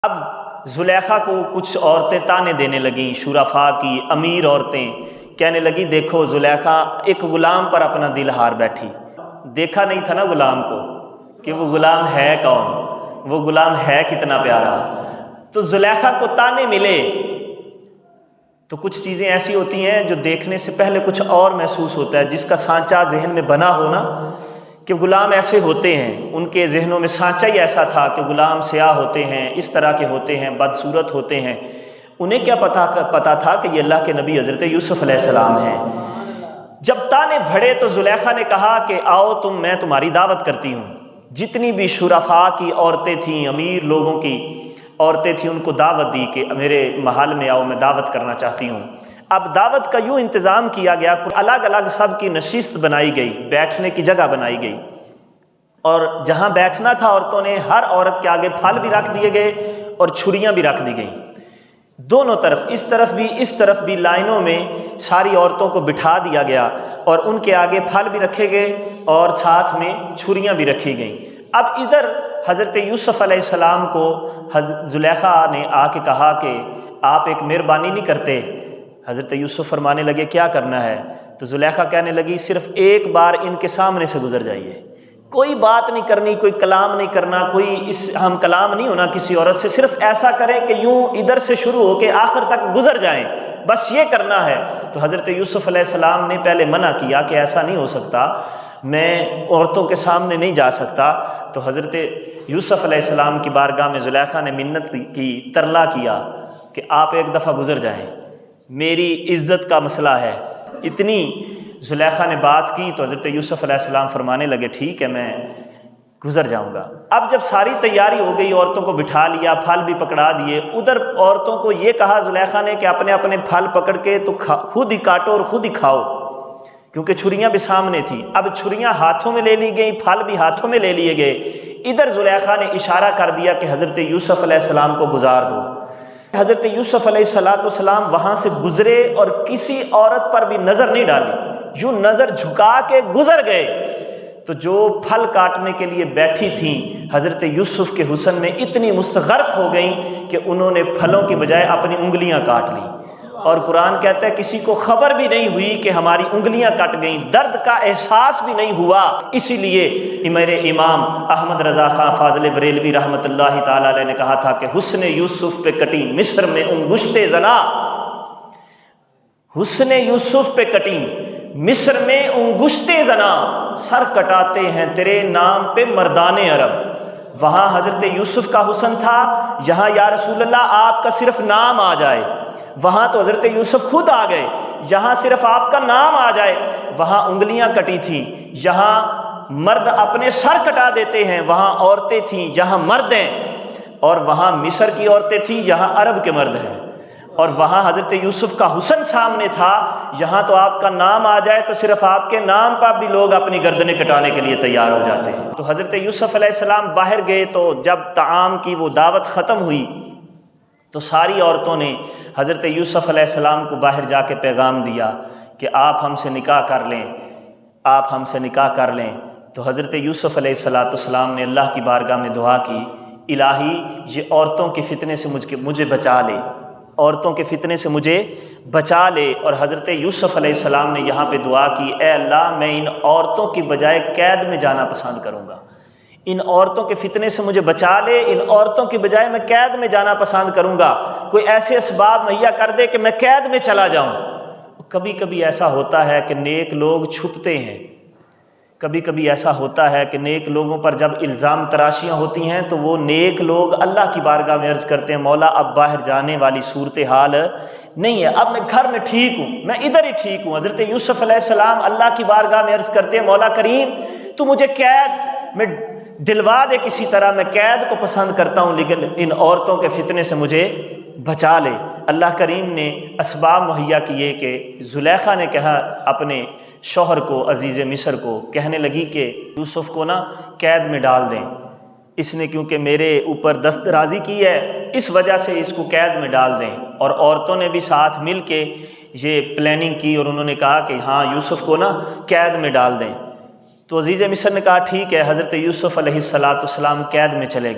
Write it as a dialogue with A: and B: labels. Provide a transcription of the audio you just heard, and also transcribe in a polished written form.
A: اب زلیخا کو کچھ عورتیں تانے دینے لگیں، شرفاء کی امیر عورتیں کہنے لگی دیکھو زلیخا ایک غلام پر اپنا دل ہار بیٹھی۔ دیکھا نہیں تھا نا غلام کو کہ وہ غلام ہے کون، وہ غلام ہے کتنا پیارا۔ تو زلیخا کو تانے ملے تو کچھ چیزیں ایسی ہوتی ہیں جو دیکھنے سے پہلے کچھ اور محسوس ہوتا ہے، جس کا سانچہ ذہن میں بنا ہونا کہ غلام ایسے ہوتے ہیں، ان کے ذہنوں میں سانچہ ہی ایسا تھا کہ غلام سیاہ ہوتے ہیں، اس طرح کے ہوتے ہیں، بدصورت ہوتے ہیں۔ انہیں کیا پتا تھا کہ یہ اللہ کے نبی حضرت یوسف علیہ السلام ہیں۔ جب تانے بھڑے تو زلیخا نے کہا کہ آؤ میں تمہاری دعوت کرتی ہوں۔ جتنی بھی شرفاء کی عورتیں تھیں، امیر لوگوں کی عورتیں تھیں، ان کو دعوت دی کہ میرے محل میں آؤ، میں دعوت کرنا چاہتی ہوں۔ اب دعوت کا یوں انتظام کیا گیا، الگ الگ سب کی نشست بنائی گئی، بیٹھنے کی جگہ بنائی گئی، اور جہاں بیٹھنا تھا عورتوں نے ہر عورت کے آگے پھل بھی رکھ دیے گئے اور چھریاں بھی رکھ دی گئیں، دونوں طرف، اس طرف بھی لائنوں میں ساری عورتوں کو بٹھا دیا گیا اور ان کے آگے پھل بھی رکھے گئے اور ساتھ میں چھریاں بھی رکھی گئیں۔ اب ادھر حضرت یوسف علیہ السلام کو زلیخا نے آ کے کہا کہ آپ ایک مہربانی نہیں کرتے؟ حضرت یوسف فرمانے لگے کیا کرنا ہے؟ تو زلیخا کہنے لگی صرف ایک بار ان کے سامنے سے گزر جائیے، کوئی بات نہیں کرنی، کوئی کلام نہیں کرنا، کوئی ہم کلام نہیں ہونا کسی عورت سے، صرف ایسا کریں کہ یوں ادھر سے شروع ہو کے آخر تک گزر جائیں، بس یہ کرنا ہے۔ تو حضرت یوسف علیہ السلام نے پہلے منع کیا کہ ایسا نہیں ہو سکتا، میں عورتوں کے سامنے نہیں جا سکتا۔ تو حضرت یوسف علیہ السلام کی بارگاہ میں زلیخا نے منت کی، ترلا کیا کہ آپ ایک دفعہ گزر جائیں، میری عزت کا مسئلہ ہے۔ اتنی زلیخا نے بات کی تو حضرت یوسف علیہ السلام فرمانے لگے ٹھیک ہے میں گزر جاؤں گا۔ اب جب ساری تیاری ہو گئی، عورتوں کو بٹھا لیا، پھل بھی پکڑا دیے، ادھر عورتوں کو یہ کہا زلیخا نے کہ اپنے اپنے پھل پکڑ کے تو خود ہی کاٹو اور خود ہی کھاؤ، کیونکہ چھریاں بھی سامنے تھیں۔ اب چھریاں ہاتھوں میں لے لی گئیں، پھل بھی ہاتھوں میں لے لیے گئے۔ ادھر زلیخا نے اشارہ کر دیا کہ حضرت یوسف علیہ السلام کو گزار دو۔ حضرت یوسف علیہ السلام وہاں سے گزرے اور کسی عورت پر بھی نظر نہیں ڈالی، یوں نظر جھکا کے گزر گئے۔ تو جو پھل کاٹنے کے لیے بیٹھی تھیں حضرت یوسف کے حسن میں اتنی مستغرق ہو گئیں کہ انہوں نے پھلوں کی بجائے اپنی انگلیاں کاٹ لیں، اور قرآن کہتا ہے کسی کو خبر بھی نہیں ہوئی کہ ہماری انگلیاں کٹ گئیں، درد کا احساس بھی نہیں ہوا۔ اسی لیے میرے امام احمد رضا خان فاضل بریلوی رحمۃ اللہ تعالی علیہ نے کہا تھا کہ حسن یوسف پہ کٹی مصر میں انگشت زنا، حسن یوسف پہ کٹی مصر میں انگشت زنا، سر کٹاتے ہیں تیرے نام پہ مردان عرب۔ وہاں حضرت یوسف کا حسن تھا، یہاں یا رسول اللہ آپ کا صرف نام آ جائے، وہاں تو حضرت یوسف خود آ گئے، یہاں صرف آپ کا نام آ جائے، وہاں انگلیاں کٹی تھیں، یہاں مرد اپنے سر کٹا دیتے ہیں، وہاں عورتیں تھیں، یہاں مرد ہیں، اور وہاں مصر کی عورتیں تھیں، یہاں عرب کے مرد ہیں، اور وہاں حضرت یوسف کا حسن سامنے تھا، یہاں تو آپ کا نام آ جائے تو صرف آپ کے نام پر بھی لوگ اپنی گردنیں کٹانے کے لیے تیار ہو جاتے ہیں۔ تو حضرت یوسف علیہ السلام باہر گئے تو جب طعام کی وہ دعوت ختم ہوئی تو ساری عورتوں نے حضرت یوسف علیہ السلام کو باہر جا کے پیغام دیا کہ آپ ہم سے نکاح کر لیں، آپ ہم سے نکاح کر لیں۔ تو حضرت یوسف علیہ السلام نے اللہ کی بارگاہ میں دعا کی، الہی یہ عورتوں کے فتنے سے مجھے بچا لے، عورتوں کے فتنے سے مجھے بچا لے۔ اور حضرت یوسف علیہ السلام نے یہاں پہ دعا کی، اے اللہ میں ان عورتوں کی بجائے قید میں جانا پسند کروں گا، ان عورتوں کے فتنے سے مجھے بچا لے، ان عورتوں کی بجائے میں قید میں جانا پسند کروں گا، کوئی ایسے اسباب مہیا کر دے کہ میں قید میں چلا جاؤں۔ کبھی کبھی ایسا ہوتا ہے کہ نیک لوگ چھپتے ہیں، کبھی کبھی ایسا ہوتا ہے کہ نیک لوگوں پر جب الزام تراشیاں ہوتی ہیں تو وہ نیک لوگ اللہ کی بارگاہ میں عرض کرتے ہیں مولا اب باہر جانے والی صورتحال نہیں ہے، اب میں گھر میں ٹھیک ہوں، میں ادھر ہی ٹھیک ہوں۔ حضرت یوسف علیہ السلام اللہ کی بارگاہ میں عرض کرتے ہیں مولا کریم تو مجھے قید میں دلوا دے، کسی طرح میں قید کو پسند کرتا ہوں لیکن ان عورتوں کے فتنے سے مجھے بچا لے۔ اللہ کریم نے اسباب مہیا کیے کہ زلیخا نے کہا اپنے شوہر کو، عزیز مصر کو، کہنے لگی کہ یوسف کو نا قید میں ڈال دیں، اس نے کیونکہ میرے اوپر دست درازی کی ہے اس وجہ سے اس کو قید میں ڈال دیں۔ اور عورتوں نے بھی ساتھ مل کے یہ پلاننگ کی اور انہوں نے کہا کہ ہاں یوسف کو نا قید میں ڈال دیں۔ تو عزیز مصر نے کہا ٹھیک ہے، حضرت یوسف علیہ السلام قید میں چلے گئے۔